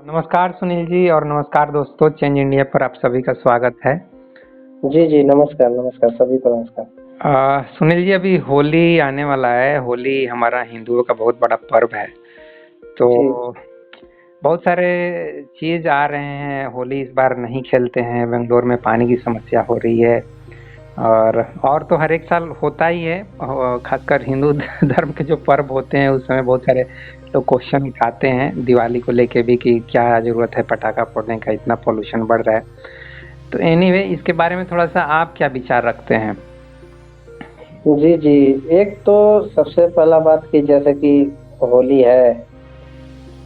नमस्कार सुनील जी और नमस्कार दोस्तों, चेंज इंडिया पर आप सभी का स्वागत है। जी, जी, नमस्कार, नमस्कार, सभी को नमस्कार। सुनील जी, अभी होली आने वाला है। होली हमारा हिंदुओं का बहुत बड़ा पर्व है। तो जी, बहुत सारे चीज़ आ रहे हैं। होली इस बार नहीं खेलते हैं, बेंगलोर में पानी की समस्या हो रही है। और तो हर एक साल होता ही है। खासकर हिंदू धर्म के जो पर्व होते हैं उस समय बहुत सारे लोग क्वेश्चन उठाते हैं दिवाली को लेके भी कि क्या ज़रूरत है पटाखा फोड़ने का, इतना पोल्यूशन बढ़ रहा है। तो एनीवे इसके बारे में थोड़ा सा आप क्या विचार रखते हैं? जी, जी। एक तो सबसे पहला बात कि जैसे कि होली है,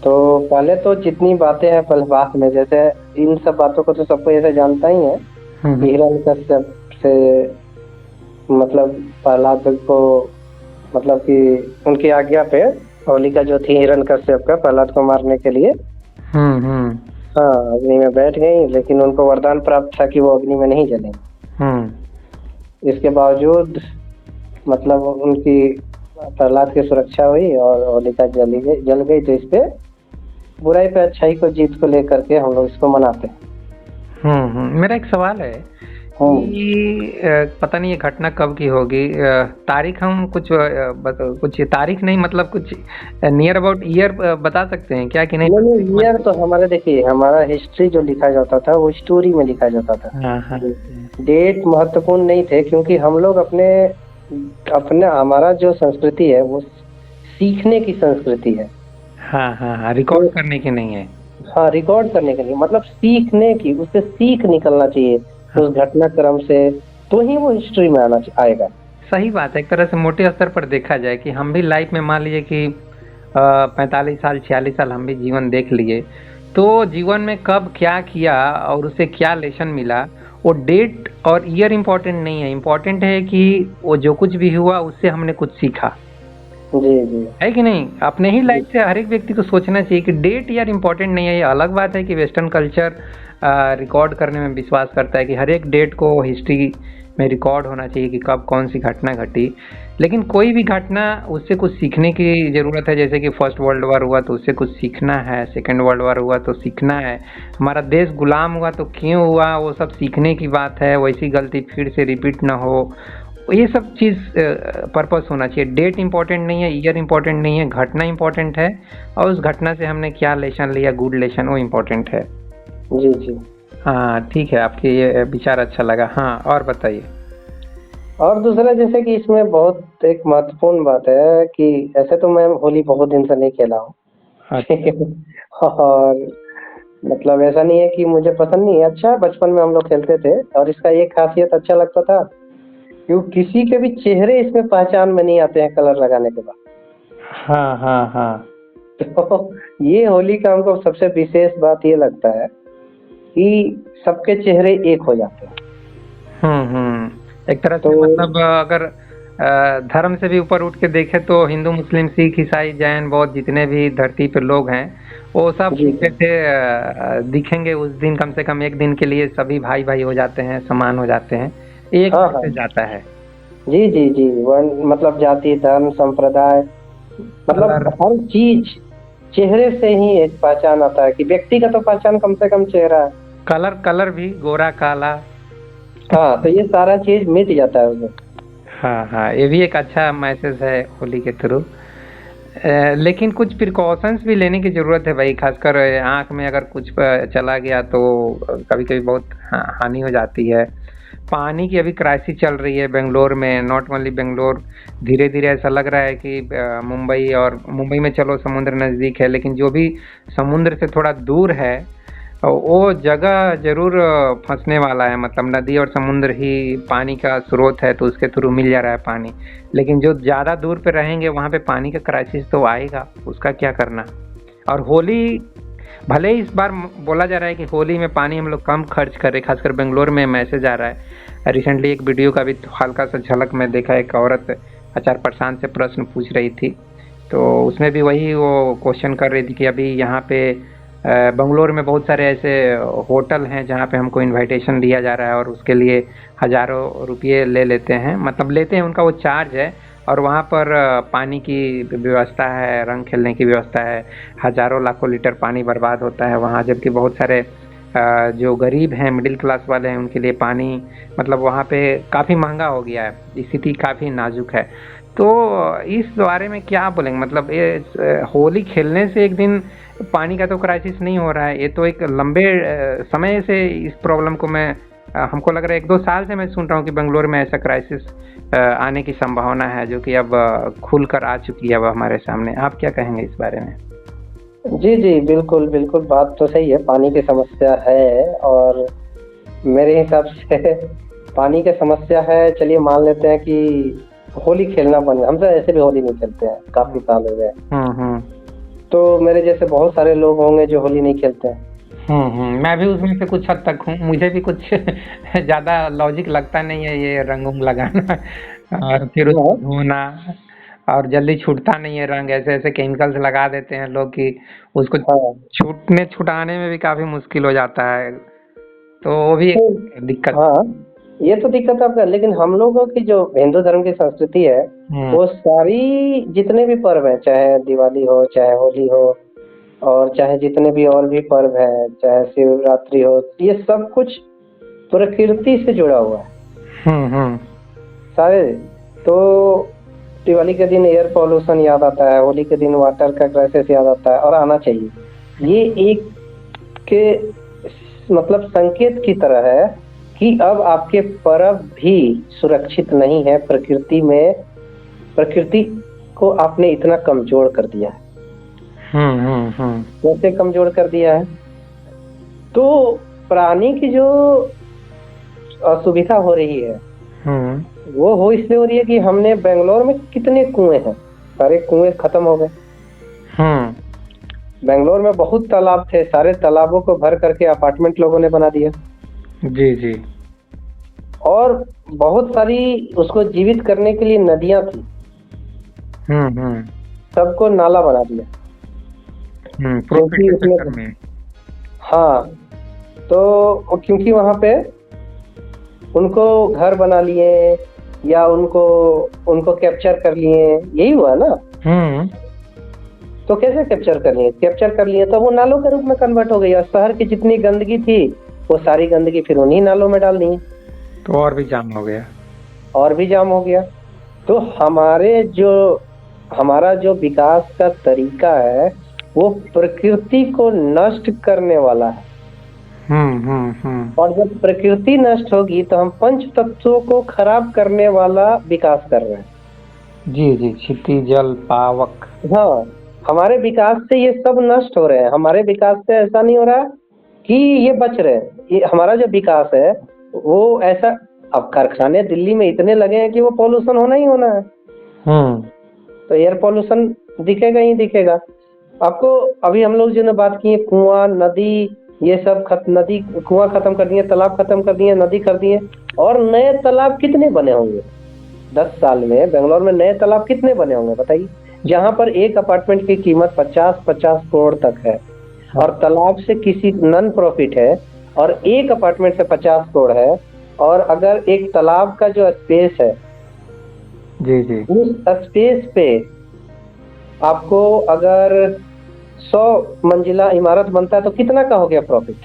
तो पहले तो जितनी बातें हैं पहले बात में जैसे इन सब बातों को तो सब कोई ऐसे जानता ही है हम्म। कि हिरण्यकश्यप से मतलब प्रहलाद को मतलब कि उनकी आज्ञा पे होलिका जो थी हिरण्यकश्यप का प्रहलाद को मारने के लिए हम्म। हाँ, अग्नि में बैठ गई, लेकिन उनको वरदान प्राप्त था कि वो अग्नि में नहीं जलेंगे। इसके बावजूद मतलब उनकी प्रहलाद की सुरक्षा हुई और होलिका जल गई। तो इस पे बुराई पे अच्छाई को जीत को लेकर के हम लोग इसको मनाते हैं। मेरा एक सवाल है कि पता नहीं ये घटना कब की होगी। तारीख हम कुछ तारीख नहीं, मतलब कुछ नियर अबाउट ईयर बता सकते हैं क्या कि नहीं? नहीं, ईयर तो हमारे देखिए हमारा हिस्ट्री जो लिखा जाता था वो स्टोरी में लिखा जाता था। हाँ, हाँ। डेट महत्वपूर्ण नहीं थे, क्योंकि हम लोग अपने अपने हमारा जो संस्कृति है वो सीखने की संस्कृति है। हाँ, हाँ, हाँ, रिकॉर्ड करने की नहीं है। हाँ, रिकॉर्ड करने के लिए मतलब सीखने की, उससे सीख निकलना चाहिए हाँ। उस घटनाक्रम से, तो ही वो हिस्ट्री में आएगा। सही बात है। एक तरह से मोटे स्तर पर देखा जाए कि हम भी लाइफ में मान लीजिए कि 45 साल 46 साल हम भी जीवन देख लिए, तो जीवन में कब क्या किया और उससे क्या लेसन मिला, वो डेट और ईयर इम्पोर्टेंट नहीं है। इम्पोर्टेंट है कि वो जो कुछ भी हुआ उससे हमने कुछ सीखा, जी, जी, है कि नहीं? अपने ही लाइफ से हर एक व्यक्ति को सोचना चाहिए कि डेट यार इम्पोर्टेंट नहीं है। ये अलग बात है कि वेस्टर्न कल्चर रिकॉर्ड करने में विश्वास करता है कि हर एक डेट को हिस्ट्री में रिकॉर्ड होना चाहिए कि कब कौन सी घटना घटी। लेकिन कोई भी घटना उससे कुछ सीखने की ज़रूरत है। जैसे कि फर्स्ट वर्ल्ड वॉर हुआ तो उससे कुछ सीखना है, सेकेंड वर्ल्ड वॉर हुआ तो सीखना है, हमारा देश गुलाम हुआ तो क्यों हुआ, वो सब सीखने की बात है। वैसी गलती फिर से रिपीट ना हो, ये सब चीज़ पर्पस होना चाहिए। डेट इम्पोर्टेंट नहीं है, ईयर इम्पोर्टेंट नहीं है, घटना इम्पोर्टेंट है और उस घटना से हमने क्या लेसन लिया, गुड लेसन, वो इम्पोर्टेंट है। जी, जी। हाँ, ठीक है, आपके ये विचार अच्छा लगा। हाँ, और बताइए। और दूसरा जैसे कि इसमें बहुत एक महत्वपूर्ण बात है कि ऐसे तो मैं होली बहुत दिन से नहीं खेला हूँ। अच्छा। और मतलब ऐसा नहीं है कि मुझे पसंद नहीं है, अच्छा बचपन में हम लोग खेलते थे और इसका एक खासियत अच्छा लगता था कि किसी के भी चेहरे इसमें पहचान में नहीं आते हैं कलर लगाने के बाद। हाँ, हाँ, हाँ। तो ये होली का हमको सबसे विशेष बात ये लगता है कि सबके चेहरे एक हो जाते हैं। एक तरह से तो मतलब अगर धर्म से भी ऊपर उठ के देखें तो हिंदू, मुस्लिम, सिख, ईसाई, जैन, बौद्ध जितने भी धरती पे लोग हैं वो सब जी, एक जैसे दिखेंगे उस दिन। कम से कम एक दिन के लिए सभी भाई भाई हो जाते हैं, समान हो जाते हैं, एक हाँ, हाँ, मैसेज जाता है। जी, जी, जी, मतलब जाति, धर्म, संप्रदाय, मतलब कलर। हर चीज चेहरे से ही एक पहचान आता है कि व्यक्ति का तो पहचान कम से कम चेहरा है। कलर कलर भी गोरा काला। हाँ, तो ये सारा चीज मिट जाता है उसमें। हाँ, हाँ, ये भी एक अच्छा मैसेज है होली के थ्रू। लेकिन कुछ प्रिकॉशंस भी लेने की ज़रूरत है भाई। खासकर आँख में अगर कुछ चला गया तो कभी-कभी बहुत हानि हो जाती है। पानी की अभी क्राइसिस चल रही है बेंगलोर में, नॉट ओनली बेंगलोर। धीरे-धीरे ऐसा लग रहा है कि मुंबई में चलो समुद्र नज़दीक है, लेकिन जो भी समुद्र से थोड़ा दूर है वो जगह ज़रूर फँसने वाला है। मतलब नदी और समुद्र ही पानी का स्रोत है तो उसके थ्रू मिल जा रहा है पानी। लेकिन जो ज़्यादा दूर पे रहेंगे वहाँ पे पानी का क्राइसिस तो आएगा, उसका क्या करना? और होली भले ही इस बार बोला जा रहा है कि होली में पानी हम लोग कम खर्च करें। खासकर बेंगलोर में मैसेज आ रहा है। रिसेंटली एक वीडियो का भी हल्का सा झलक में देखा, एक औरत आचार्य प्रशांत से प्रश्न पूछ रही थी, तो उसमें भी वही वो क्वेश्चन कर रही थी कि अभी यहाँ पे बंगलोर में बहुत सारे ऐसे होटल हैं जहाँ पे हमको इनविटेशन दिया जा रहा है और उसके लिए हज़ारों रुपये ले लेते हैं, मतलब लेते हैं, उनका वो चार्ज है और वहाँ पर पानी की व्यवस्था है, रंग खेलने की व्यवस्था है, हजारों लाखों लीटर पानी बर्बाद होता है वहाँ, जबकि बहुत सारे जो गरीब हैं, मिडिल क्लास वाले हैं, उनके लिए पानी मतलब वहाँ पे काफ़ी महंगा हो गया है, स्थिति काफ़ी नाजुक है। तो इस बारे में क्या बोलेंगे? मतलब ये होली खेलने से एक दिन पानी का तो क्राइसिस नहीं हो रहा है, ये तो एक लंबे समय से इस प्रॉब्लम को मैं हमको लग रहा है 1-2 साल से मैं सुन रहा हूँ कि बेंगलोर में ऐसा क्राइसिस आने की संभावना है, जो कि अब खुल कर आ चुकी है अब हमारे सामने। आप क्या कहेंगे इस बारे में? जी जी, बिल्कुल बिल्कुल, बात तो सही है, पानी की समस्या है। और मेरे हिसाब से पानी की समस्या है। चलिए मान लेते हैं कि होली खेलना बंद, हम तो ऐसे भी होली नहीं खेलते हैं, काफी साल हो गए। हम्म। तो मेरे जैसे बहुत सारे लोग होंगे जो होली नहीं खेलते हैं। मैं भी उसमें से कुछ हद तक हूँ, मुझे भी कुछ ज्यादा लॉजिक लगता नहीं है ये रंग उंग लगाना और फिर उसको हाँ धोना, और जल्दी छूटता नहीं है रंग, ऐसे ऐसे केमिकल्स लगा देते हैं लोग कि उसको हाँ। छुटाने में भी काफी मुश्किल हो जाता है, तो वो भी तो एक दिक्कत। हाँ, ये तो दिक्कत आपका, लेकिन हम लोगों की जो हिंदू धर्म की संस्कृति है, हम्म वो सारी जितने भी पर्व हैं, चाहे दिवाली हो, चाहे होली हो, और चाहे जितने भी और भी पर्व हैं, चाहे शिवरात्रि हो, ये सब कुछ प्रकृति से जुड़ा हुआ है हम्म। सारे। तो दिवाली के दिन एयर पॉल्यूशन याद आता है, होली के दिन वाटर का क्राइसिस याद आता है, और आना चाहिए। ये एक के मतलब संकेत की तरह है कि अब आपके पर्व भी सुरक्षित नहीं है। प्रकृति में, प्रकृति को आपने इतना कमजोर कर दिया है। कैसे कमजोर कर दिया है? तो प्राणी की जो असुविधा हो रही है, वो हो इसलिए हो रही है कि हमने बेंगलोर में कितने कुएं हैं, सारे कुएं खत्म हो गए। बेंगलोर में बहुत तालाब थे, सारे तालाबों को भर करके अपार्टमेंट लोगों ने बना दिया। जी जी। और बहुत सारी उसको जीवित करने के लिए नदियां थी, सबको नाला बना दिया। प्रॉफिट क्योंकि के उसमें, चक्कर में। हाँ, तो क्योंकि वहां पे उनको घर बना लिए, या उनको कैप्चर कर लिए, यही हुआ ना। तो कैसे कैप्चर कर लिए? कैप्चर कर लिए तो वो नालों के रूप में कन्वर्ट हो गई, और शहर की जितनी गंदगी थी वो सारी गंदगी फिर उन्हीं नालों में डाल दी, तो और भी जाम हो गया। और भी जाम हो गया। तो हमारा जो विकास का तरीका है, वो प्रकृति को नष्ट करने वाला है। और जब प्रकृति नष्ट होगी तो हम पंच तत्वों को खराब करने वाला विकास कर रहे हैं। जी जी, क्षिति जल पावक। हाँ, हमारे विकास से ये सब नष्ट हो रहे हैं। हमारे विकास से ऐसा नहीं हो रहा कि ये बच रहे हैं। ये हमारा जो विकास है वो ऐसा, अब कारखाने दिल्ली में इतने लगे हैं कि वो पॉल्यूशन होना ही होना है। तो एयर पॉल्यूशन दिखेगा ही दिखेगा आपको। अभी हम लोग जो ने बात की है, कुआं, नदी, ये सब नदी, कुआं खत्म कर दिए, तालाब खत्म कर दिए, नदी कर दिए, और नए तालाब कितने बने होंगे 10 साल में? बेंगलोर में नए तालाब कितने बने होंगे बताइए? जहां पर एक अपार्टमेंट की कीमत 50-50 करोड़ तक है, और तालाब से किसी नॉन प्रॉफिट है, और एक अपार्टमेंट से 50 करोड़ है। और अगर एक तालाब का जो स्पेस है, जी जी, उस स्पेस पे आपको अगर 100 मंजिला इमारत बनता है तो कितना का हो गया प्रॉफिट?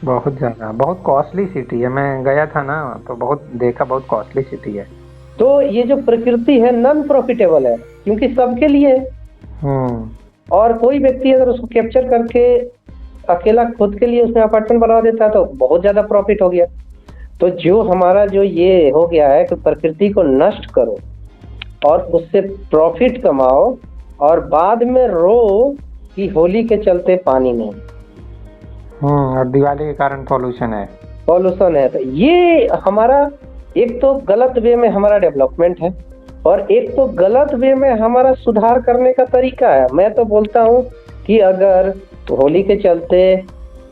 बहुत ज्यादा, बहुत कॉस्टली सिटी है। मैं गया था ना, तो बहुत देखा, बहुत कॉस्टली सिटी है। तो ये जो प्रकृति है नॉन प्रॉफिटेबल है, क्योंकि सबके लिए है। और कोई व्यक्ति अगर उसको कैप्चर करके अकेला खुद के लिए उसमें अपार्टमेंट बना देता है तो बहुत ज्यादा प्रॉफिट हो गया। तो जो हमारा जो ये हो गया है कि प्रकृति को नष्ट करो और उससे प्रॉफिट कमाओ, और बाद में रो कि होली के चलते पानी नहीं, और दिवाली के कारण पॉल्यूशन है। तो ये हमारा एक तो गलत वे में हमारा डेवलपमेंट है, और एक तो गलत वे में हमारा सुधार करने का तरीका है। मैं तो बोलता हूँ कि अगर होली के चलते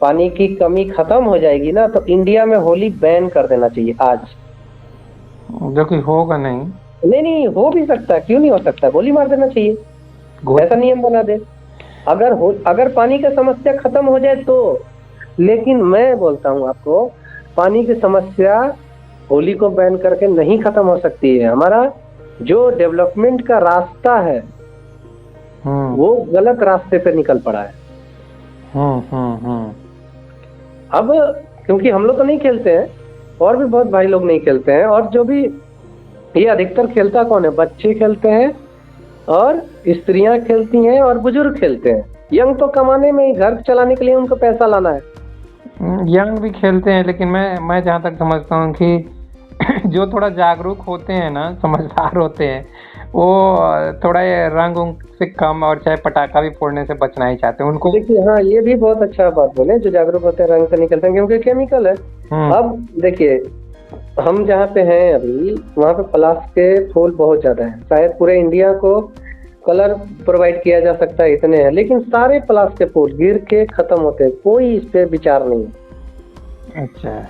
पानी की कमी खत्म हो जाएगी ना, तो इंडिया में होली बैन कर देना चाहिए आज। जो कि होगा नहीं। नहीं, हो भी सकता है, क्यों नहीं हो सकता, गोली मार देना चाहिए, ऐसा नियम बना दे। अगर पानी की समस्या खत्म हो जाए तो। लेकिन मैं बोलता हूँ आपको, पानी की समस्या होली को बैन करके नहीं खत्म हो सकती है। हमारा जो डेवलपमेंट का रास्ता है वो गलत रास्ते पे निकल पड़ा है। अब क्योंकि हम लोग तो नहीं खेलते हैं, और भी बहुत भाई लोग नहीं खेलते हैं, और जो भी ये अधिकतर खेलता कौन है, बच्चे खेलते हैं और स्त्रियां खेलती हैं और बुजुर्ग खेलते हैं। यंग तो कमाने में ही, घर चलाने के लिए उनको पैसा लाना है। यंग भी खेलते हैं, लेकिन मैं जहाँ तक समझता हूँ कि जो थोड़ा जागरूक होते हैं ना, समझदार होते हैं, वो थोड़ा ये रंग उंग से कम और चाहे पटाखा भी फोड़ने से बचना ही चाहते हैं उनको। देखिए, हाँ, ये भी बहुत अच्छा बात बोले, जो जागरूक होते हैं रंग से निकलते हैं, क्योंकि केमिकल है। अब देखिए, हम जहाँ पे हैं अभी, वहाँ पे प्लास्टिक के फूल बहुत ज्यादा है। शायद पूरे इंडिया को कलर प्रोवाइड किया जा सकता है, इतने हैं, लेकिन सारे प्लास्टिक के फूल गिर के खत्म होते हैं, कोई इस पे विचार नहीं है। अच्छा।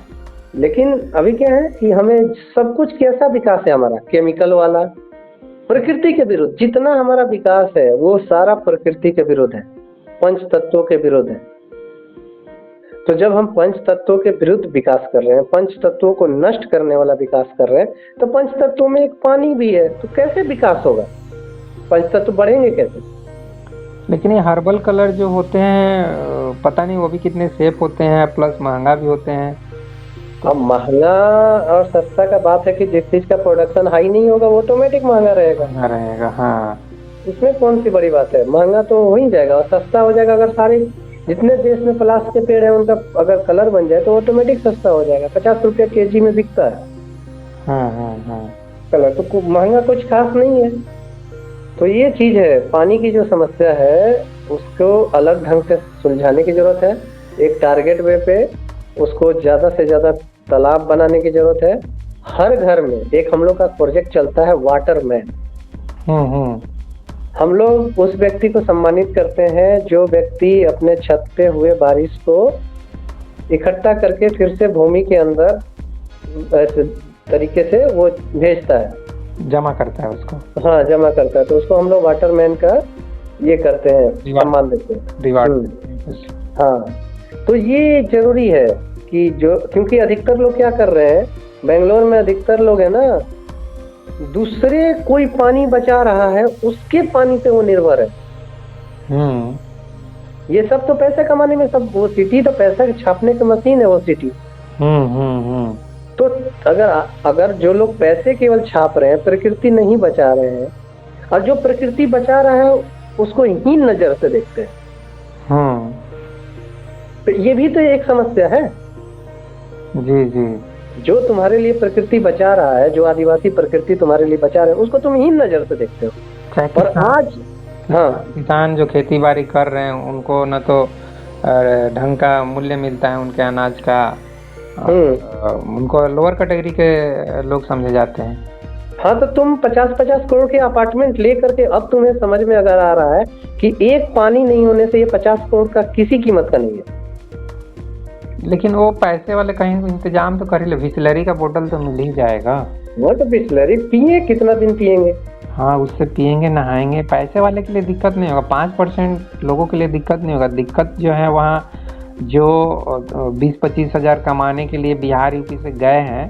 लेकिन अभी क्या है कि हमें सब कुछ कैसा विकास है हमारा, केमिकल वाला, प्रकृति के विरुद्ध। जितना हमारा विकास है वो सारा प्रकृति के विरुद्ध है, पंच तत्वों के विरुद्ध है। तो जब हम पंच तत्वों के विरुद्ध विकास कर रहे हैं, पंच तत्वों को नष्ट करने वाला विकास कर रहे हैं, तो पंच तत्वों में एक पानी भी है, तो कैसे विकास होगा, पंच तत्व बढ़ेंगे कैसे? लेकिन ये हर्बल कलर जो होते हैं, पता नहीं वो भी कितने सेफ होते हैं, प्लस महंगा भी होते हैं। अब महंगा और सस्ता का बात है कि जिस चीज का प्रोडक्शन हाई नहीं होगा वो ऑटोमेटिक महंगा रहेगा। हाँ, इसमें कौन सी बड़ी बात है, महंगा तो हो ही जाएगा और सस्ता हो जाएगा। अगर सारे जितने देश में प्लास्टिक के पेड़ है उनका अगर कलर बन जाए तो ऑटोमेटिक सस्ता हो जाएगा। 50 रुपया kg में बिकता है कलर, तो महंगा कुछ खास नहीं है। तो ये चीज है, पानी की जो समस्या है उसको अलग ढंग से सुलझाने की जरूरत है। एक टारगेट वे पे उसको ज्यादा से ज्यादा तालाब बनाने की जरूरत है। हर घर में एक हम लोग का प्रोजेक्ट चलता है, वाटर मैन। हम लोग उस व्यक्ति को सम्मानित करते हैं जो व्यक्ति अपने छत पे हुए बारिश को इकट्ठा करके फिर से भूमि के अंदर ऐसे तरीके से वो भेजता है, जमा करता है उसको। हाँ, जमा करता है, तो उसको हम लोग वाटरमैन का ये करते हैं, सम्मान देते हैं, रिवार्ड। हाँ, तो ये जरूरी है कि जो, क्योंकि अधिकतर लोग क्या कर रहे हैं, बेंगलोर में अधिकतर लोग है ना, दूसरे कोई पानी बचा रहा है उसके पानी पे वो निर्भर है। ये सब तो पैसे कमाने में, सब वो सिटी तो पैसा छापने की मशीन है वो सिटी। तो अगर जो लोग पैसे केवल छाप रहे हैं, प्रकृति नहीं बचा रहे हैं, और जो प्रकृति बचा रहा है उसको हीन नजर से देखते हैं, तो ये भी तो एक समस्या है। जी जी। जो तुम्हारे लिए प्रकृति बचा रहा है, जो आदिवासी प्रकृति तुम्हारे लिए बचा रहे हैं, उसको तुम हीन नजर से देखते हो। और आज किसान जो खेती बाड़ी कर रहे हैं उनको न तो ढंग का मूल्य मिलता है उनके अनाज का, उनको लोअर कैटेगरी के लोग समझे जाते हैं। हाँ, तो तुम 50-50 करोड़ के अपार्टमेंट ले करके, अब तुम्हें समझ में अगर आ रहा है कि एक पानी नहीं होने से ये 50 करोड़ का किसी कीमत का नहीं है। लेकिन वो पैसे वाले कहीं इंतजाम तो कर ही ले, बिस्लरी का बोतल तो मिल ही जाएगा। वो तो बिस्लरी पिए, कितना दिन पिएंगे? हाँ, उससे पिएंगे, नहाएंगे। पैसे वाले के लिए दिक्कत नहीं होगा, 5% लोगों के लिए दिक्कत नहीं होगा। दिक्कत जो है वहाँ जो 20-25 हजार कमाने के लिए बिहार यूपी से गए हैं,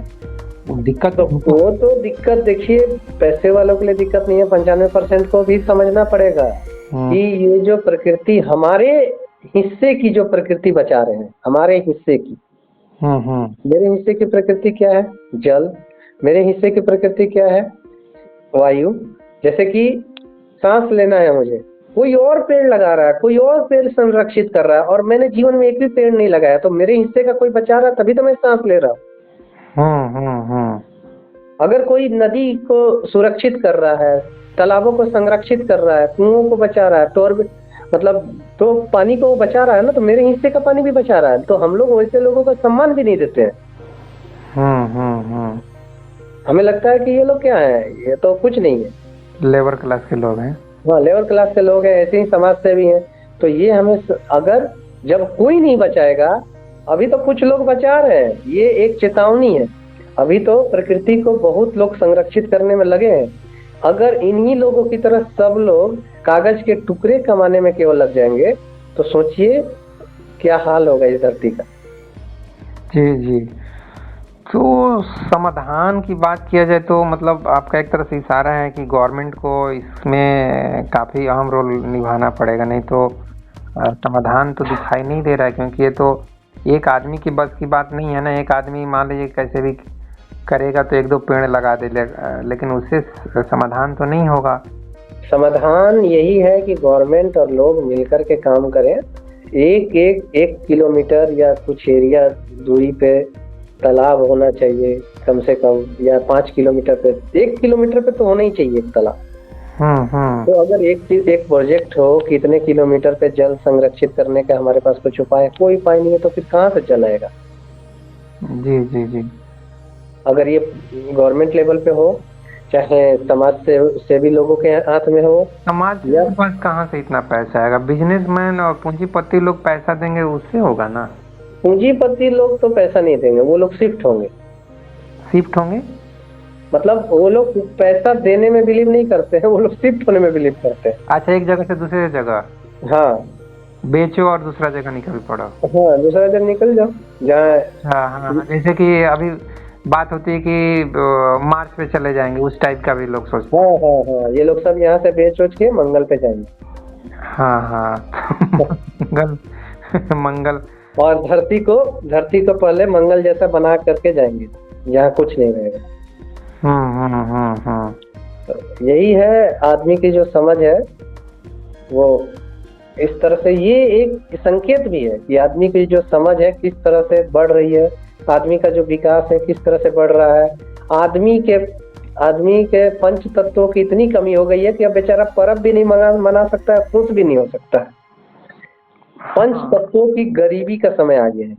वो दिक्कत तो वो तो दिक्कत, देखिए, पैसे वालों के लिए दिक्कत नहीं है, 95% को भी समझना पड़ेगा कि ये जो प्रकृति, हमारे हिस्से की जो प्रकृति बचा रहे हैं, हमारे हिस्से की, मेरे हिस्से की प्रकृति क्या है? जल। मेरे हिस्से की प्रकृति क्या है? वायु। जैसे कि सांस लेना है मुझे, कोई और पेड़ लगा रहा है, कोई और पेड़ संरक्षित कर रहा है, और मैंने जीवन में एक भी पेड़ नहीं लगाया, तो मेरे हिस्से का कोई बचा रहा है, तभी तो मैं सांस ले रहा हूँ। अगर कोई नदी को सुरक्षित कर रहा है, तालाबों को संरक्षित कर रहा है, कुओं को बचा रहा है, तो पानी को बचा रहा है ना, तो मेरे हिस्से का पानी भी बचा रहा है। तो हम लोग वैसे लोगों का सम्मान भी नहीं देते हैं। हमें लगता है कि ये लोग क्या है, ये तो कुछ नहीं है, लेबर क्लास के लोग हैं। हाँ, लेबर क्लास के लोग हैं, ऐसे ही समाज सेवी हैं। तो ये हमें, अगर जब कोई नहीं बचाएगा, अभी तो कुछ लोग बचा रहे हैं, ये एक चेतावनी है। अभी तो प्रकृति को बहुत लोग संरक्षित करने में लगे हैं। अगर इन्हीं लोगों की तरह सब लोग कागज के टुकड़े कमाने में केवल लग जाएंगे, तो सोचिए क्या हाल होगा इस धरती का। जी जी। तो समाधान की बात किया जाए तो मतलब आपका एक तरह से इशारा है कि गवर्नमेंट को इसमें काफ़ी अहम रोल निभाना पड़ेगा, नहीं तो समाधान तो दिखाई नहीं दे रहा है, क्योंकि ये तो एक आदमी की बस की बात नहीं है ना। एक आदमी मान लीजिए कैसे भी करेगा तो 1-2 पेड़ लगा दे, लेकिन उससे समाधान तो नहीं होगा। समाधान यही है कि गवर्नमेंट और लोग मिलकर के काम करें। एक किलोमीटर या कुछ एरिया दूरी पे तालाब होना चाहिए कम से कम, या 5 किलोमीटर पे, 1 किलोमीटर पे तो होना ही चाहिए एक तालाब। तो अगर एक प्रोजेक्ट हो कि इतने किलोमीटर पे जल संरक्षित करने का हमारे पास कुछ उपाय, कोई उपाय नहीं है, तो फिर कहाँ से जल आएगा? जी जी जी। अगर ये गवर्नमेंट लेवल पे हो, चाहे समाज से भी लोगों के हाथ में हो। समाज के पास कहाँ से इतना पैसा आएगा? बिजनेसमैन और पूंजीपति लोग पैसा देंगे, उससे होगा ना। पूंजीपति लोग तो पैसा नहीं देंगे, वो लोग शिफ्ट होंगे। मतलब वो लोग पैसा देने में बिलीव नहीं करते हैं, वो लोग शिफ्ट होने में बिलीव करते हैं। अच्छा, एक जगह से दूसरे जगह। हाँ, बेचो और दूसरा जगह निकल पड़ो। हाँ, दूसरा जगह निकल जाओ जहाँ। हाँ हाँ, जैसे कि अभी बात होती है कि मार्स पे चले जाएंगे, उस टाइप का भी लोग सोचते हैं। हाँ हाँ हाँ, ये लोग सब यहाँ से बेच के मंगल पे जाएंगे। हाँ हाँ मंगल और धरती को पहले मंगल जैसा बना करके जाएंगे, जहाँ कुछ नहीं रहेगा। तो यही है आदमी की जो समझ है, वो इस तरह से, ये एक संकेत भी है कि आदमी की जो समझ है किस तरह से बढ़ रही है, आदमी का जो विकास है किस तरह से बढ़ रहा है। आदमी के पंच तत्वों की इतनी कमी हो गई है कि अब बेचारा पर्व भी नहीं मना सकता है, खुश भी नहीं हो सकता है। पंच तत्वों की गरीबी का समय आ गया है।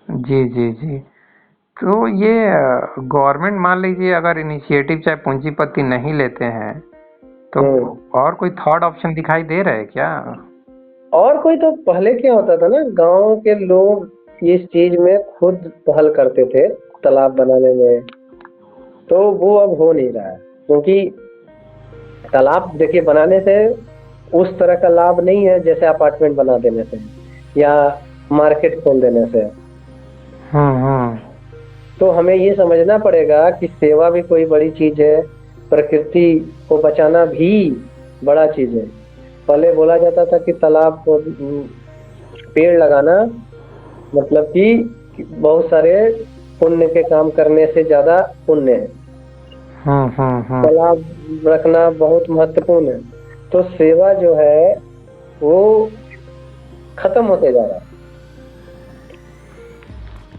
जी जी जी। तो ये गवर्नमेंट मान लीजिए अगर इनिशिएटिव चाहे पूंजीपति नहीं लेते हैं तो और कोई थर्ड ऑप्शन दिखाई दे रहा है क्या? और कोई तो पहले क्या होता था ना, गांव के लोग इस चीज में खुद पहल करते थे तालाब बनाने में, तो वो अब हो नहीं रहा है। क्योंकि तालाब देखिए बनाने से उस तरह का लाभ नहीं है जैसे अपार्टमेंट बना देने से या मार्केट खोल देने से। तो हमें ये समझना पड़ेगा कि सेवा भी कोई बड़ी चीज है, प्रकृति को बचाना भी बड़ा चीज है। पहले बोला जाता था कि तालाब को पेड़ लगाना मतलब कि बहुत सारे पुण्य के काम करने से ज्यादा पुण्य है। तालाब रखना बहुत महत्वपूर्ण है। तो सेवा जो है वो खत्म होते जा रहा है।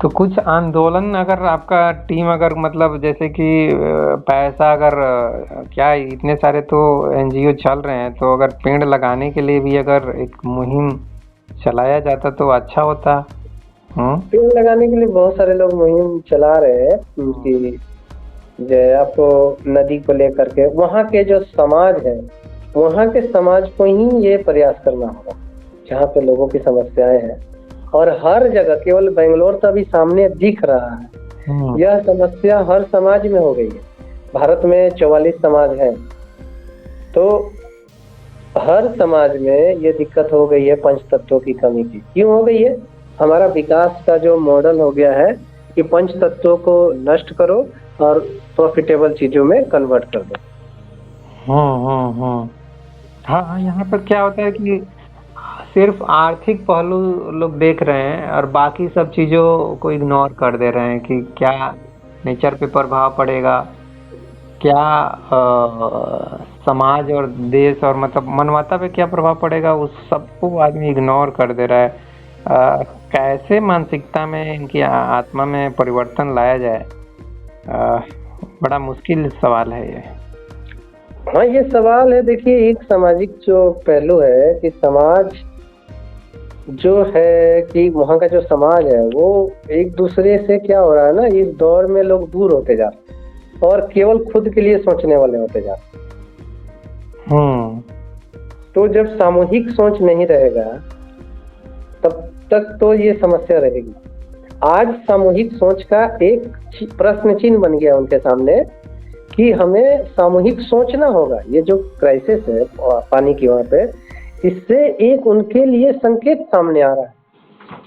तो कुछ आंदोलन अगर आपका टीम अगर मतलब जैसे कि पैसा अगर क्या इतने सारे तो एनजीओ चल रहे हैं, तो अगर पेड़ लगाने के लिए भी अगर एक मुहिम चलाया जाता तो अच्छा होता। पेड़ लगाने के लिए बहुत सारे लोग मुहिम चला रहे हैं कि जो आपको नदी को लेकर के, वहाँ के जो समाज है, वहाँ के समाज को ही ये प्रयास करना होगा जहाँ पे लोगों की समस्याएं हैं। और हर जगह, केवल बेंगलोर तो अभी सामने दिख रहा है, यह समस्या हर समाज में हो गई है। भारत में 44 समाज हैं, तो हर समाज में ये दिक्कत हो गई है पंच तत्वों की कमी की। क्यों हो गई है? हमारा विकास का जो मॉडल हो गया है कि पंच तत्वों को नष्ट करो और प्रॉफिटेबल चीजों में कन्वर्ट कर दो। हाँ, यहाँ पर क्या होता है कि सिर्फ आर्थिक पहलू लोग देख रहे हैं और बाकी सब चीज़ों को इग्नोर कर दे रहे हैं कि क्या नेचर पे प्रभाव पड़ेगा, क्या समाज और देश और मतलब मानवता पे क्या प्रभाव पड़ेगा, उस सबको आदमी इग्नोर कर दे रहा है। कैसे मानसिकता में इनकी आत्मा में परिवर्तन लाया जाए, बड़ा मुश्किल सवाल है ये। हाँ, ये सवाल है। देखिए, एक सामाजिक जो पहलू है कि समाज जो है कि वहाँ का जो समाज है वो एक दूसरे से क्या हो रहा है ना, इस दौर में लोग दूर होते जा रहे हैं और केवल खुद के लिए सोचने वाले होते जा रहे हैं। तो जब सामूहिक सोच नहीं रहेगा तब तक तो ये समस्या रहेगी। आज सामूहिक सोच का एक प्रश्न चिन्ह बन गया उनके सामने कि हमें सामूहिक सोचना होगा। ये जो क्राइसिस है पानी की वहाँ पे, इससे एक उनके लिए संकेत सामने आ रहा है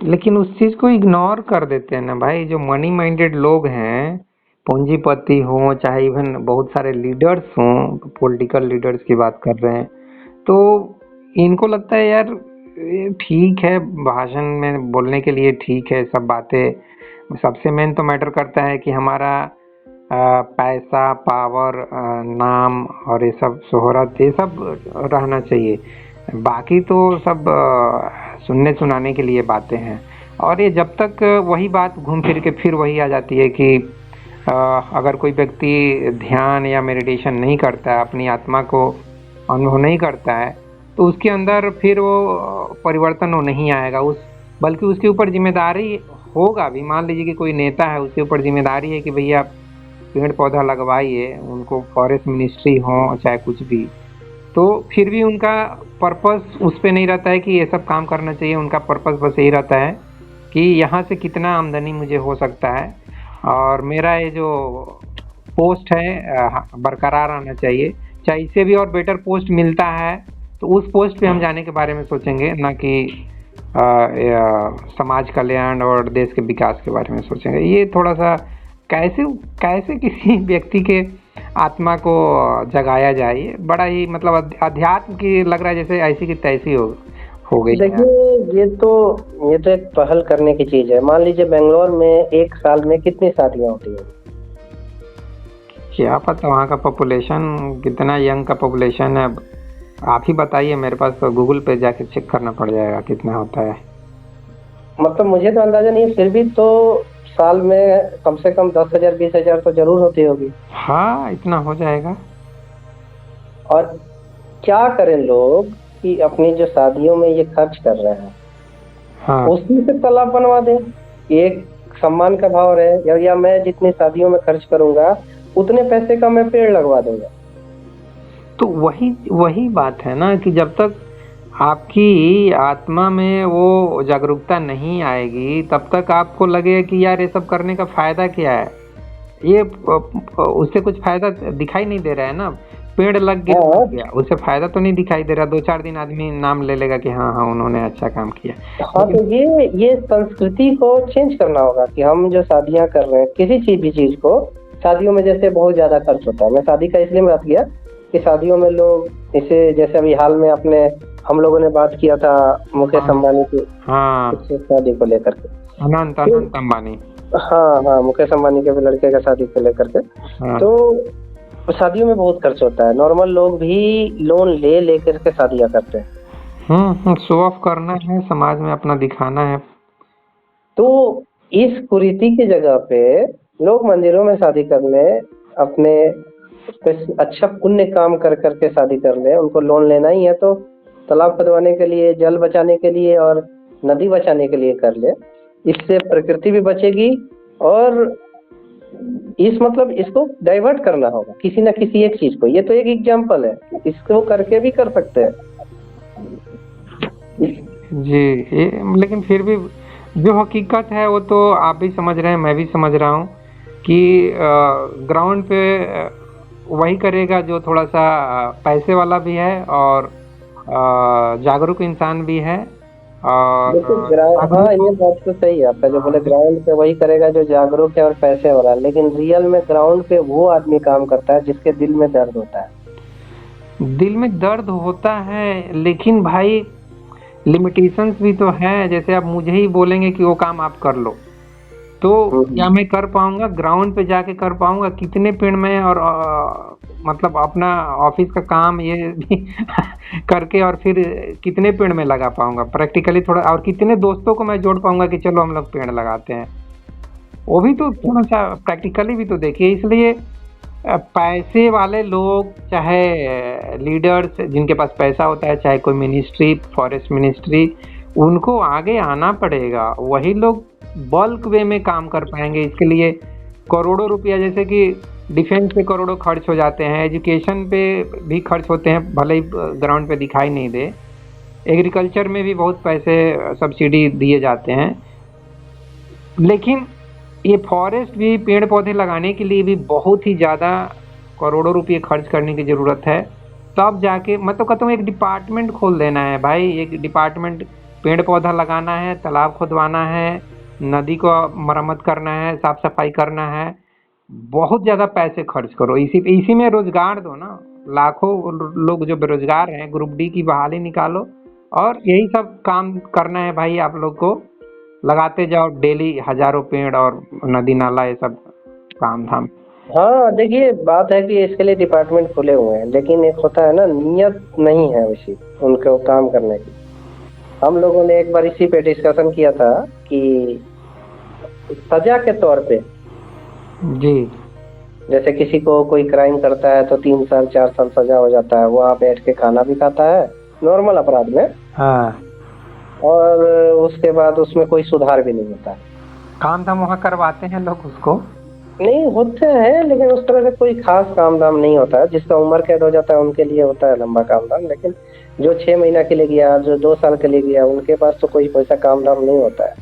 लेकिन उस चीज को इग्नोर कर देते हैं ना भाई, जो मनी माइंडेड लोग हैं, पूंजीपति हों चाहे इवन बहुत सारे लीडर्स हों, पॉलिटिकल लीडर्स की बात कर रहे हैं, तो इनको लगता है यार ये ठीक है, भाषण में बोलने के लिए ठीक है सब बातें, सबसे मेन तो मैटर करता है कि हमारा पैसा, पावर, नाम और ये सब शोहरत, ये सब रहना चाहिए, बाकी तो सब सुनने सुनाने के लिए बातें हैं। और ये जब तक वही बात घूम फिर के फिर वही आ जाती है कि अगर कोई व्यक्ति ध्यान या मेडिटेशन नहीं करता है, अपनी आत्मा को अनुभव नहीं करता है, तो उसके अंदर फिर वो परिवर्तन वो नहीं आएगा, बल्कि उसके ऊपर जिम्मेदारी होगा भी। मान लीजिए कि कोई नेता है, उसके ऊपर जिम्मेदारी है कि भैया पेड़ पौधा लगवाइए, उनको फॉरेस्ट मिनिस्ट्री हो चाहे कुछ भी, तो फिर भी उनका पर्पस उस पे नहीं रहता है कि ये सब काम करना चाहिए। उनका पर्पस बस यही रहता है कि यहाँ से कितना आमदनी मुझे हो सकता है और मेरा ये जो पोस्ट है बरकरार आना चाहिए, चाहे इससे भी और बेटर पोस्ट मिलता है तो उस पोस्ट पे हम जाने के बारे में सोचेंगे, ना कि समाज कल्याण और देश के विकास के बारे में सोचेंगे। ये थोड़ा सा कैसे किसी व्यक्ति के आत्मा को जगाया जाए, बड़ा ही मतलब अध्यात्म की लग रहा है, जैसे ऐसी की तैसी हो गई। देखिए ये तो एक पहल करने की चीज है। मान लीजिए बेंगलोर में एक साल में कितनी शादियां होती है? क्या पता वहाँ का पॉपुलेशन कितना, यंग का पॉपुलेशन है, आप ही बताइए, मेरे पास तो गूगल पे जाके चेक करना पड़ जाएगा कितना होता है। मतलब मुझे तो अंदाजा नहीं है, फिर भी तो साल में कम से कम 10,000 20,000 तो जरूर होती होगी। हाँ, इतना हो जाएगा। और क्या करें लोग कि अपनी जो शादियों में ये खर्च कर रहे हैं, हाँ, उसी से तालाब बनवा दें। एक सम्मान का भाव रहे, या मैं जितनी शादियों में खर्च करूंगा उतने पैसे का मैं पेड़ लगवा दूंगा। तो वही बात है ना कि जब तक आपकी आत्मा में वो जागरूकता नहीं आएगी तब तक आपको लगेगा कि यार ये सब करने का फायदा क्या है, ये उससे कुछ फायदा दिखाई नहीं दे रहा है ना। पेड़ लग गया, उससे फायदा तो नहीं दिखाई दे रहा, 2-4 दिन आदमी नाम ले लेगा कि हाँ उन्होंने अच्छा काम किया। हाँ, तो ये संस्कृति को चेंज करना होगा कि हम जो शादियां कर रहे हैं, किसी भी चीज को, शादियों में जैसे बहुत ज्यादा खर्च होता है, मैं शादी का इसलिए बात किया कि शादियों में लोग इसे, जैसे अभी हाल में हम लोगों ने बात किया था मुकेश अंबानी की शादी को लेकर के, अनंत अंबानी, हाँ मुकेश अंबानी के लड़के का शादी को लेकर के, तो शादियों में बहुत खर्च होता है। नॉर्मल लोग भी लोन लेकर के शादियां करते हैं। शो ऑफ करना है, समाज में अपना दिखाना है। तो इस कुरीति की जगह पे लोग मंदिरों में शादी कर ले, अपने अच्छा पुण्य काम कर करके शादी कर ले। उनको लोन लेना ही है तो तालाब खुदवाने के लिए, जल बचाने के लिए और नदी बचाने के लिए कर ले। इससे प्रकृति भी बचेगी और इसको डाइवर्ट करना होगा किसी ना किसी एक चीज को। ये तो एक एग्जांपल है, इसको करके भी कर सकते हैं जी। लेकिन फिर भी जो हकीकत है वो तो आप भी समझ रहे हैं, मैं भी समझ रहा हूँ कि ग्राउंड पे वही करेगा जो थोड़ा सा पैसे वाला भी है और जागरूक इंसान भी है। और हाँ, ये बात तो सही है आपका, जो बोले ग्राउंड पे वही करेगा जो जागरूक है और पैसे वाला, लेकिन रियल में ग्राउंड पे वो आदमी काम करता है जिसके दिल में दर्द होता है। दिल में दर्द होता है, लेकिन भाई लिमिटेशंस भी तो हैं। जैसे आप मुझे ही बोलेंगे कि वो काम आप कर लो, तो क्या मैं कर पाऊंगा? ग्राउंड पे जाके कर पाऊंगा? कितने पेड़ में और मतलब अपना ऑफिस का काम ये भी करके और फिर कितने पेड़ में लगा पाऊंगा प्रैक्टिकली थोड़ा, और कितने दोस्तों को मैं जोड़ पाऊंगा कि चलो हम लोग पेड़ लगाते हैं? वो भी तो थोड़ा सा प्रैक्टिकली भी तो देखिए। इसलिए पैसे वाले लोग, चाहे लीडर्स जिनके पास पैसा होता है, चाहे कोई मिनिस्ट्री, फॉरेस्ट मिनिस्ट्री, उनको आगे आना पड़ेगा। वही लोग बल्क वे में काम कर पाएंगे। इसके लिए करोड़ों रुपया, जैसे कि डिफेंस पे करोड़ों खर्च हो जाते हैं, एजुकेशन पे भी खर्च होते हैं, भले ही ग्राउंड पे दिखाई नहीं दे। एग्रीकल्चर में भी बहुत पैसे सब्सिडी दिए जाते हैं, लेकिन ये फॉरेस्ट भी, पेड़ पौधे लगाने के लिए भी बहुत ही ज़्यादा करोड़ों रुपये खर्च करने की ज़रूरत है। तब जाके मैं तो कहता हूँ एक डिपार्टमेंट खोल देना है भाई, एक डिपार्टमेंट पेड़ पौधा लगाना है, तालाब खुदवाना है, नदी को मरम्मत करना है, साफ सफाई करना है, बहुत ज्यादा पैसे खर्च करो, इसी में रोजगार दो ना। लाखों लोग जो बेरोजगार हैं, ग्रुप डी की बहाली निकालो और यही सब काम करना है भाई। आप लोग को लगाते जाओ डेली हजारों पेड़ और नदी नाला ये सब काम धाम। हाँ देखिए, बात है कि इसके लिए डिपार्टमेंट खुले हुए हैं, लेकिन एक होता है ना, नियत नहीं है उसी उनको काम करने की। हम लोगों ने एक बार इसी पे डिस्कशन किया था कि सजा के तौर पे, जी, जैसे किसी को कोई क्राइम करता है तो 3 साल 4 साल सजा हो जाता है, वहाँ बैठ के खाना भी खाता है नॉर्मल अपराध में, हाँ, और उसके बाद उसमें कोई सुधार भी नहीं होता है। काम धाम वहाँ करवाते हैं लोग उसको? नहीं होते हैं, लेकिन उस तरह से कोई खास काम धाम नहीं होता है। जिसका उम्र कैद हो जाता है उनके लिए होता है लंबा काम धाम, लेकिन जो 6 महीना के लिए गया, जो 2 साल के लिए गया, उनके पास तो कोई पैसा काम धाम नहीं होता है।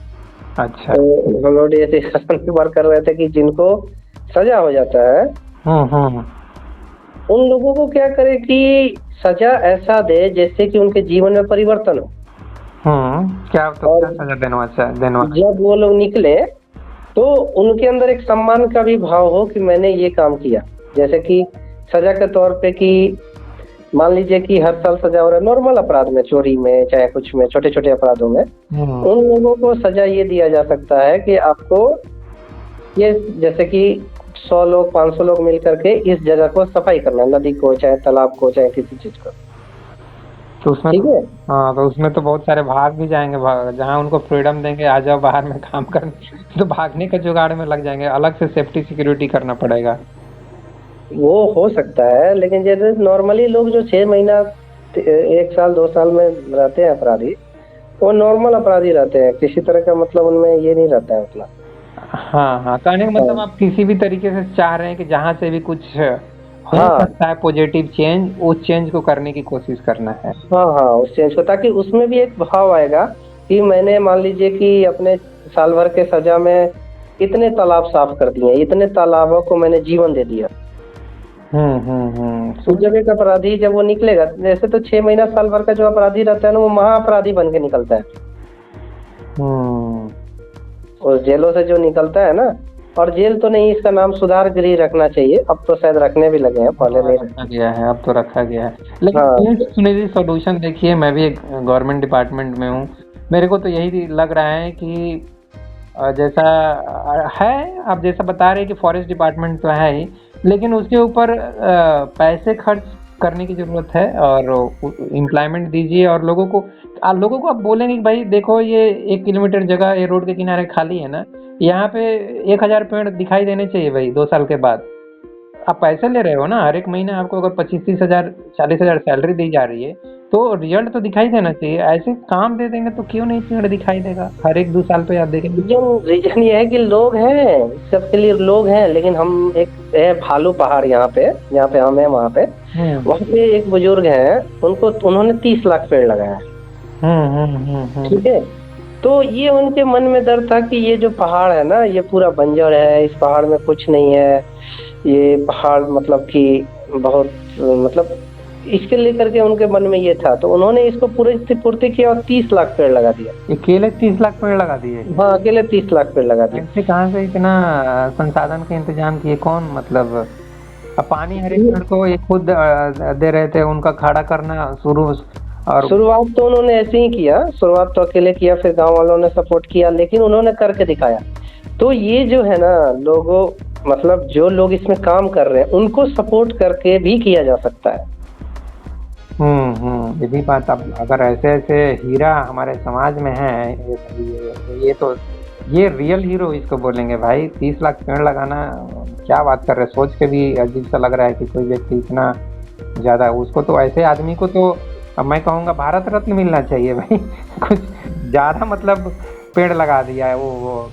अच्छा, तो हम लोग ये डिस्कशन बार कर रहे थे कि जिनको सजा हो जाता है उन लोगों को क्या करे कि सजा ऐसा दे जैसे कि उनके जीवन में परिवर्तन हो। क्या तो क्या सजा देना? जब वो लोग निकले तो उनके अंदर एक सम्मान का भी भाव हो कि मैंने ये काम किया। जैसे कि सजा के तौर पे कि मान लीजिए कि हर साल सजा हो रहा है नॉर्मल अपराध में, चोरी में, चाहे कुछ में, छोटे छोटे अपराधों में, उन लोगों को सजा ये दिया जा सकता है कि आपको ये, जैसे कि 100 लोग 500 लोग मिल करके इस जगह को सफाई करना, नदी को, चाहे तालाब को, चाहे किसी चीज को। तो उसमें ठीक है, हाँ, तो उसमें तो बहुत सारे भाग भी जाएंगे, जहाँ उनको फ्रीडम देंगे आ जाओ बाहर में काम करने, तो भागने के जुगाड़ में लग जाएंगे, अलग से सेफ्टी सिक्योरिटी करना पड़ेगा। वो हो सकता है, लेकिन जैसे नॉर्मली लोग जो 6 महीना 1 साल 2 साल में रहते हैं अपराधी, वो नॉर्मल अपराधी रहते हैं, किसी तरह का मतलब उनमें ये नहीं रहता है मतलब। हाँ, कहने का मतलब आप किसी भी तरीके से चाह रहे हैं कि जहाँ से भी कुछ हो सकता है पॉजिटिव चेंज, उस चेंज को करने की कोशिश करना है। हाँ, उस चेंज को, ताकि उसमें भी एक भाव आएगा कि मैंने मान लीजिए कि अपने साल भर के सजा में इतने तालाब साफ कर दिए, इतने तालाबों को मैंने जीवन दे दिया। उस जगह का अपराधी जब वो निकलेगा, जैसे तो 6 महीना साल भर का जो अपराधी रहता है ना, वो महाअपराधी बन के निकलता है। उस जेलों से जो निकलता है ना, और जेल तो नहीं, इसका नाम सुधार गृह रखना चाहिए, अब तो शायद रखने भी लगे हैं, पहले नहीं रखा गया है, अब तो रखा गया है। लेकिन सॉल्यूशन देखिए, मैं भी एक गवर्नमेंट डिपार्टमेंट में हूँ, मेरे को तो यही लग रहा है कि जैसा है आप जैसा बता रहे हैं कि फॉरेस्ट डिपार्टमेंट तो है ही, लेकिन उसके ऊपर पैसे खर्च करने की जरूरत है और एम्प्लॉयमेंट दीजिए, और लोगों को आप बोलेंगे कि भाई देखो ये 1 किलोमीटर जगह ये रोड के किनारे खाली है ना, यहाँ पे 1000 पेड़ दिखाई देने चाहिए भाई 2 साल के बाद। आप पैसे ले रहे हो ना, हर एक महीने आपको अगर 25-30 हजार 40 हजार सैलरी दी जा रही है, तो रिजल्ट तो दिखाई देना चाहिए। ऐसे काम दे देंगे तो क्यों नहीं पेड़ दिखाई देगा हर एक 2 साल पे? आप देखेंगे रीजन ये है कि लोग हैं, सबके लिए लोग हैं, लेकिन हम एक है भालू पहाड़, यहाँ पे हम है, वहाँ पे एक बुजुर्ग हैं, उन्होंने 30 लाख पेड़ लगाया। ठीक है, तो ये उनके मन में डर था कि ये जो पहाड़ है ना, ये पूरा बंजर है, इस पहाड़ में कुछ नहीं है, ये पहाड़ मतलब कि बहुत मतलब इसके लेकर के उनके मन में ये था, तो उन्होंने इसको पूर्ति किया और 30 लाख पेड़ लगा दिया। अकेले 30 लाख पेड़ लगा दिए? हाँ, अकेले 30 लाख पेड़ लगा दिए। ऐसे कहाँ से इतना संसाधन का इंतजाम किए? कौन मतलब पानी हर एक पेड़ को ये खुद दे रहे थे, उनका खड़ा करना शुरुआत तो उन्होंने ऐसे ही किया, शुरुआत तो अकेले किया, फिर गांव वालों ने सपोर्ट किया, लेकिन उन्होंने करके दिखाया। तो ये जो है ना, लोगों मतलब जो लोग इसमें काम कर रहे हैं उनको सपोर्ट करके भी किया जा सकता है। ये भी बात। अब अगर ऐसे हीरा हमारे समाज में है, ये रियल हीरो इसको बोलेंगे भाई। 30 लाख पेड़ लगाना, क्या बात कर रहे, सोच के भी अजीब सा लग रहा है कि कोई व्यक्ति इतना ज्यादा, उसको तो ऐसे आदमी को तो अब मैं कहूँगा भारत रत्न मिलना चाहिए भाई। कुछ ज्यादा मतलब पेड़ लगा दिया है वो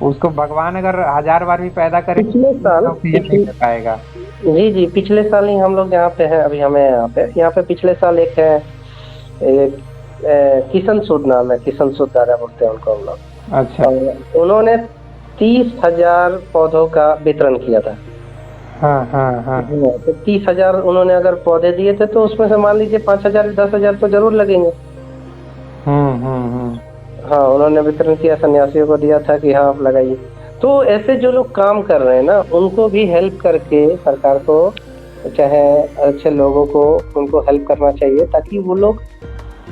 उसको भगवान अगर 1000 बार भी पैदा करे पिछले साल नहीं कर पाएगा। जी, पिछले साल ही हम लोग यहाँ पे हैं, अभी हमें यहाँ पे पिछले साल एक है, किशन सूद नाम है, किशन सूद दादा बोलते हैं उनको हम लोग। अच्छा। उन्होंने 30,000 पौधों का वितरण किया था। हाँ। तो 30,000 उन्होंने अगर पौधे दिए थे, तो उसमें से मान लीजिए 5,000 10,000 तो जरूर लगेंगे। हाँ, उन्होंने वितरण किया, सन्यासियों को दिया था कि हाँ आप लगाइए। तो ऐसे जो लोग काम कर रहे हैं ना, उनको भी हेल्प करके सरकार को, चाहे अच्छे लोगों को, उनको हेल्प करना चाहिए ताकि वो लोग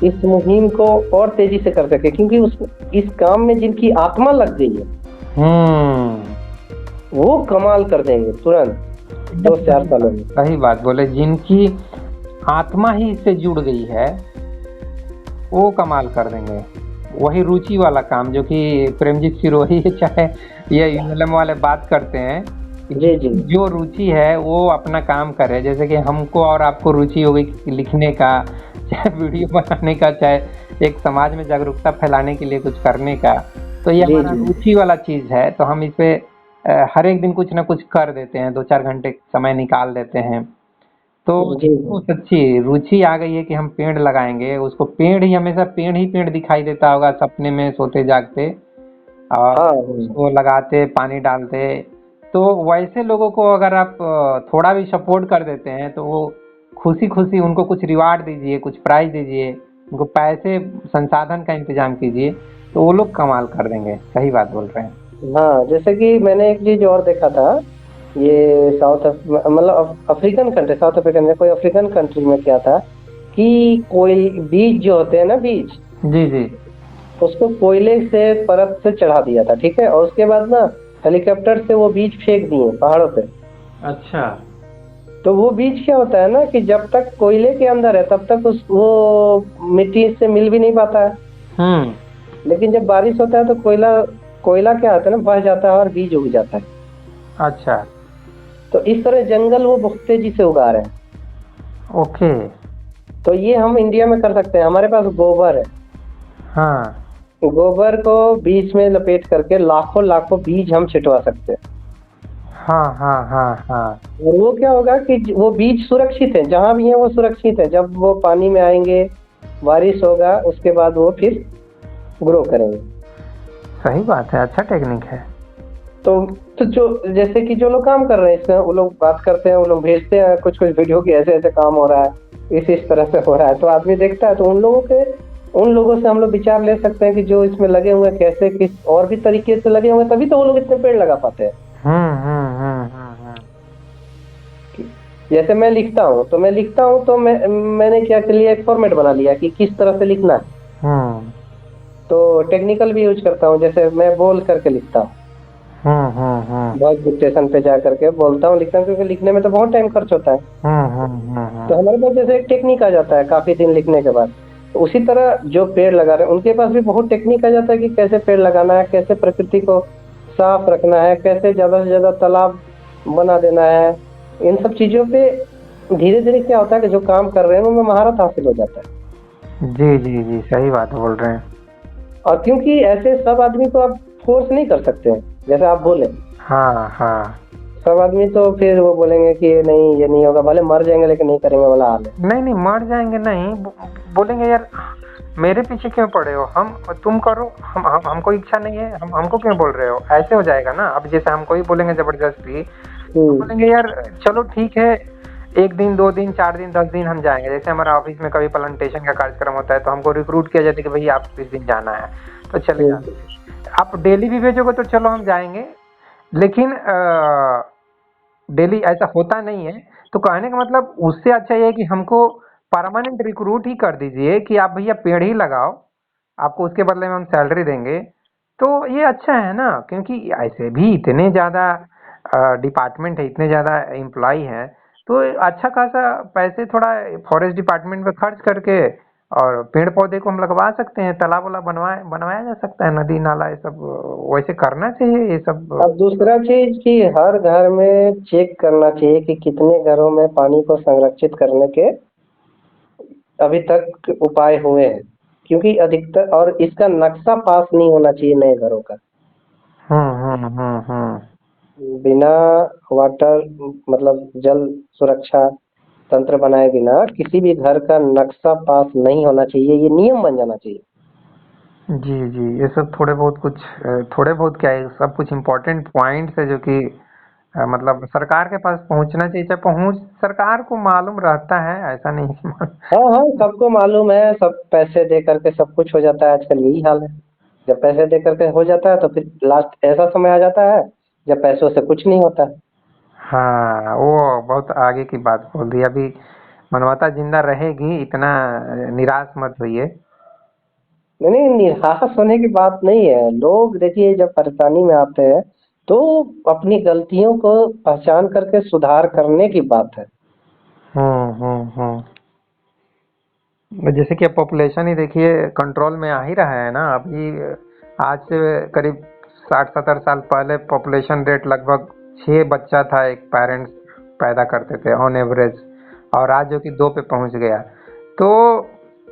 इस मुहिम को और तेजी से कर सके, क्योंकि उस इस काम में जिनकी आत्मा लग गई है वो कमाल कर देंगे तुरंत 2-4 सालों में। सही बात बोले, जिनकी आत्मा ही इससे जुड़ गई है वो कमाल कर देंगे। वही रुचि वाला काम जो कि प्रेमजीत सिरोही चाहे ये यूएलएम वाले बात करते हैं, जी जी जो रुचि है वो अपना काम करे। जैसे कि हमको और आपको रुचि हो गई लिखने का, चाहे वीडियो बनाने का, चाहे एक समाज में जागरूकता फैलाने के लिए कुछ करने का, तो ये जी हमारा जी रुचि वाला चीज है। तो हम इस पे हर एक दिन कुछ ना कुछ कर देते हैं, 2-4 घंटे समय निकाल देते हैं। तो जी वो सच्ची रुचि आ गई है कि हम पेड़ लगाएंगे, उसको पेड़ ही हमेशा पेड़ ही पेड़ दिखाई देता होगा सपने में सोते जागते, और हाँ उसको लगाते पानी डालते। तो वैसे लोगों को अगर आप थोड़ा भी सपोर्ट कर देते हैं तो वो खुशी खुशी उनको कुछ रिवार्ड दीजिए, कुछ प्राइज दीजिए, उनको पैसे संसाधन का इंतजाम कीजिए, तो वो लोग कमाल कर देंगे। सही बात बोल रहे हैं। हाँ, जैसे कि मैंने एक चीज और देखा था, ये मतलब अफ्रीकन कंट्री, साउथ अफ्रीकन में कोई अफ्रीकन कंट्री में क्या था कि कोई बीज जो होते हैं ना, बीज, जी जी। उसको कोयले से परत से चढ़ा दिया था, ठीक है, और उसके बाद ना हेलीकॉप्टर से वो बीज फेंक दिए पहाड़ों पे। अच्छा। तो वो बीज क्या होता है ना कि जब तक कोयले के अंदर है तब तक उस वो मिट्टी से मिल भी नहीं पाता है, हम्म। लेकिन जब बारिश होता है तो कोयला कोयला क्या होता है ना, बह जाता है और बीज उग जाता है। अच्छा। तो इस तरह जंगल वो बहुत तेजी से उगा रहे हैं। ओके। तो ये हम इंडिया में कर सकते हैं, हमारे पास गोबर है। हाँ गोबर को बीज में लपेट करके लाखों लाखों बीज हम छिटवा सकते हैं। हाँ हाँ हाँ हाँ। और वो क्या होगा कि वो बीज सुरक्षित है, जहां भी है वो सुरक्षित है। जब वो पानी में आएंगे, बारिश होगा, उसके बाद वो फिर ग्रो करेंगे। सही बात है, अच्छा टेक्निक है। तो तो जो जैसे कि जो लोग काम कर रहे हैं इसमें, वो लोग बात करते हैं, वो लोग भेजते हैं कुछ कुछ वीडियो की ऐसे ऐसे काम हो रहा है, इस तरह से हो रहा है, तो आदमी देखता है। तो उन लोगों से हम लोग विचार ले सकते हैं कि जो इसमें लगे हुए हैं, कैसे किस और भी तरीके से लगे हुए हैं, तभी तो वो लोग इतने पेड़ लगा पाते हैं। हम्म। जैसे मैं लिखता हूँ तो मैंने क्या कर लिया, एक फॉर्मेट बना लिया कि किस तरह से लिखना है। हम्म तो टेक्निकल भी यूज करता हूँ, जैसे मैं बोल करके लिखता हूँ, बहुत डिक्टेशन पे जा करके बोलता हूँ, लिखता हूँ, क्योंकि लिखने में तो बहुत टाइम खर्च होता है। तो हमारे पास जैसे एक टेक्निक आ जाता है काफी दिन लिखने के बाद। तो उसी तरह जो पेड़ लगा रहे हैं उनके पास भी बहुत टेक्निक आ जाता है कि कैसे पेड़ लगाना है, कैसे प्रकृति को साफ रखना है, कैसे ज्यादा से ज्यादा तालाब बना देना है। इन सब चीजों पे धीरे धीरे क्या होता है कि जो काम कर रहे हैं उनमें महारत हासिल हो जाता है। जी जी जी, सही बात बोल रहे हैं। और क्योंकि ऐसे सब आदमी को आप फोर्स नहीं कर सकते हैं, जैसे आप बोले, हाँ हाँ। सब आदमी तो फिर वो बोलेंगे कि नहीं ये नहीं होगा, भले मर जाएंगे लेकिन नहीं करेंगे वाला हाल है। नहीं नहीं, मर जाएंगे नहीं, बोलेंगे यार मेरे पीछे क्यों पड़े हो, हम तुम करो, हमको इच्छा नहीं है, हमको क्यों बोल रहे हो, ऐसे हो जाएगा ना। अब जैसे हमको ही बोलेंगे जबरदस्ती, तो बोलेंगे यार चलो ठीक है, 1 दिन 2 दिन 4 दिन 10 दिन हम जाएंगे। जैसे हमारा ऑफिस में कभी प्लांटेशन का कार्यक्रम होता है तो हमको रिक्रूट किया जाता है कि भाई आप इस दिन जाना है, तो चले जाते हैं। आप डेली भी भेजोगे तो चलो हम जाएंगे, लेकिन डेली ऐसा होता नहीं है। तो कहने का मतलब उससे अच्छा ये है कि हमको परमानेंट रिक्रूट ही कर दीजिए कि आप भैया पेड़ ही लगाओ, आपको उसके बदले में हम सैलरी देंगे। तो ये अच्छा है ना, क्योंकि ऐसे भी इतने ज़्यादा डिपार्टमेंट है, इतने ज़्यादा एम्प्लॉय हैं, तो अच्छा खासा पैसे थोड़ा फॉरेस्ट डिपार्टमेंट में खर्च करके और पेड़ पौधे को हम लगवा सकते हैं, तालाब वाला बनवाया जा सकता है, नदी नाला ये सब वैसे करना चाहिए ये सब। अब दूसरा चीज कि हर घर में चेक करना चाहिए कि कितने घरों में पानी को संरक्षित करने के अभी तक उपाय हुए हैं, क्योंकि अधिकतर, और इसका नक्शा पास नहीं होना चाहिए नए घरों का। बिना वाटर मतलब जल सुरक्षा तंत्र बनाए बिना किसी भी घर का नक्शा पास नहीं होना चाहिए, ये नियम बन जाना चाहिए। जी जी, ये सब थोड़े बहुत क्या है, सब कुछ इम्पोर्टेंट पॉइंट्स है जो कि मतलब सरकार के पास पहुंचना चाहिए। चाहे पहुंच सरकार को मालूम रहता है, ऐसा नहीं कि हाँ हाँ, सबको मालूम है, सब पैसे दे करके सब कुछ हो जाता है, आजकल यही हाल है। जब पैसे दे करके हो जाता है तो फिर लास्ट ऐसा समय आ जाता है जब पैसों से कुछ नहीं होता। हाँ, वो बहुत आगे की बात बोल दी। अभी मानवता जिंदा रहेगी, इतना निराश मत होइए। नहीं नहीं, निराश होने की बात नहीं है। लोग देखिए जब परेशानी में आते हैं तो अपनी गलतियों को पहचान करके सुधार करने की बात है। जैसे कि अब पॉपुलेशन ही देखिए कंट्रोल में आ ही रहा है ना अभी। आज से करीब 60-70 साल पहले पॉपुलेशन रेट लगभग 6 बच्चा था एक पेरेंट्स पैदा करते थे ऑन एवरेज, और आज जो कि 2 पे पहुंच गया। तो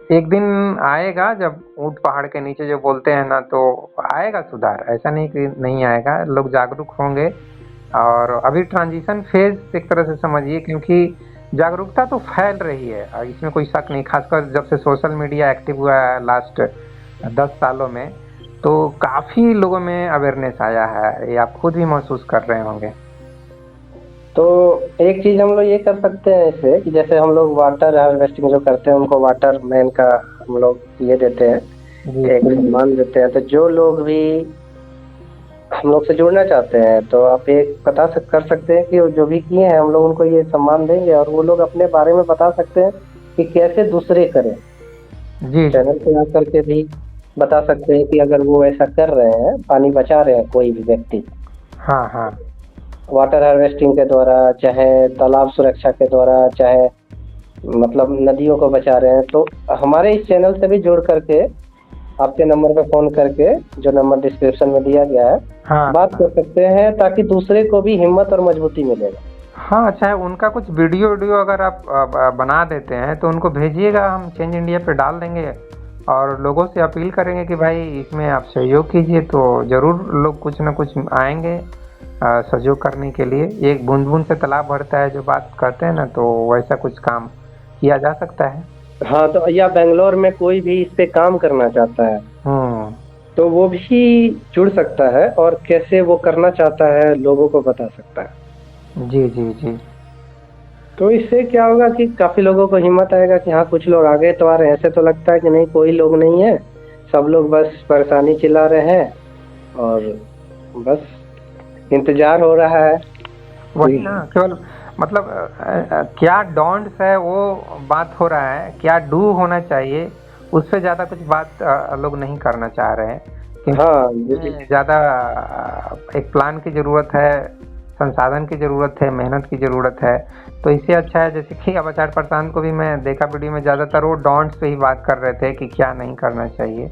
एक दिन आएगा जब ऊंट पहाड़ के नीचे जो बोलते हैं ना, तो आएगा सुधार। ऐसा नहीं कि नहीं आएगा, लोग जागरूक होंगे। और अभी ट्रांजिशन फेज एक तरह से समझिए, क्योंकि जागरूकता तो फैल रही है और इसमें कोई शक नहीं। खासकर जब से सोशल मीडिया एक्टिव हुआ है लास्ट 10 सालों में, तो काफी लोगों में अवेयरनेस आया है। ये आप खुद भी महसूस कर रहे होंगे। तो एक चीज हम लोग ये कर सकते हैं इससे कि जैसे हम लोग वाटर हार्वेस्टिंग जो करते हैं उनको वाटर मैन का हम लोग ये देते हैं, जी एक सम्मान देते हैं। तो जो लोग भी हम लोग से जुड़ना चाहते हैं तो आप एक कर सकते हैं कि वो जो भी किए हैं हम लोग उनको ये सम्मान देंगे और वो लोग अपने बारे में बता सकते हैं कि कैसे दूसरे करें। जी चैनल पे आकर के भी बता सकते हैं कि अगर वो ऐसा कर रहे हैं, पानी बचा रहे हैं कोई भी व्यक्ति हाँ हाँ वाटर हार्वेस्टिंग के द्वारा, चाहे तालाब सुरक्षा के द्वारा, चाहे मतलब नदियों को बचा रहे हैं, तो हमारे इस चैनल से भी जुड़ करके आपके नंबर पे फोन करके, जो नंबर डिस्क्रिप्शन में दिया गया है, हाँ बात कर सकते हैं ताकि दूसरे को भी हिम्मत और मजबूती मिलेगा। हाँ। चाहे उनका कुछ वीडियो वीडियो अगर आप बना देते हैं तो उनको भेजिएगा, हम चेंज इंडिया पे डाल देंगे और लोगों से अपील करेंगे कि भाई इसमें आप सहयोग कीजिए। तो ज़रूर लोग कुछ ना कुछ आएंगे सहयोग करने के लिए। एक बूंद बूंद से तालाब भरता है जो बात कहते हैं ना, तो वैसा कुछ काम किया जा सकता है। हाँ, तो या बेंगलोर में कोई भी इस पे काम करना चाहता है तो वो भी जुड़ सकता है और कैसे वो करना चाहता है लोगों को बता सकता है। जी जी जी। तो इससे क्या होगा कि काफी लोगों को हिम्मत आएगा कि हाँ कुछ लोग आगे तो आ रहे हैं। ऐसे तो लगता है कि नहीं कोई लोग नहीं है, सब लोग बस परेशानी चिल्ला रहे हैं और बस इंतजार हो रहा है। वही ना, केवल मतलब क्या डोंट्स है वो बात हो रहा है, क्या डू होना चाहिए उस पे ज्यादा कुछ बात लोग नहीं करना चाह रहे हैं। हाँ, ज्यादा एक प्लान की जरूरत है, संसाधन की जरूरत है, मेहनत की जरूरत है। तो इससे अच्छा है, जैसे कि अब आचार्य प्रशांत को भी मैं देखा वीडियो में, ज्यादातर वो डोंट्स पे ही बात कर रहे थे कि क्या नहीं करना चाहिए।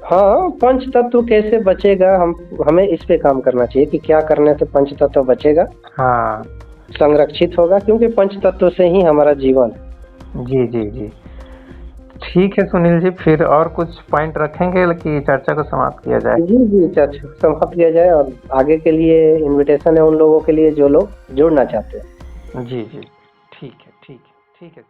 हाँ, पंच तत्व कैसे बचेगा, हमें इस पे काम करना चाहिए कि क्या करने से पंच तत्व बचेगा, हाँ संरक्षित होगा, क्योंकि पंच तत्व से ही हमारा जीवन है। जी जी जी। ठीक है सुनील जी, फिर और कुछ पॉइंट रखेंगे कि चर्चा को समाप्त किया जाए? जी जी, चर्चा समाप्त किया जाए और आगे के लिए इनविटेशन है उन लोगों के लिए जो लोग जुड़ना चाहते हैं। जी जी, ठीक है ठीक है ठीक है।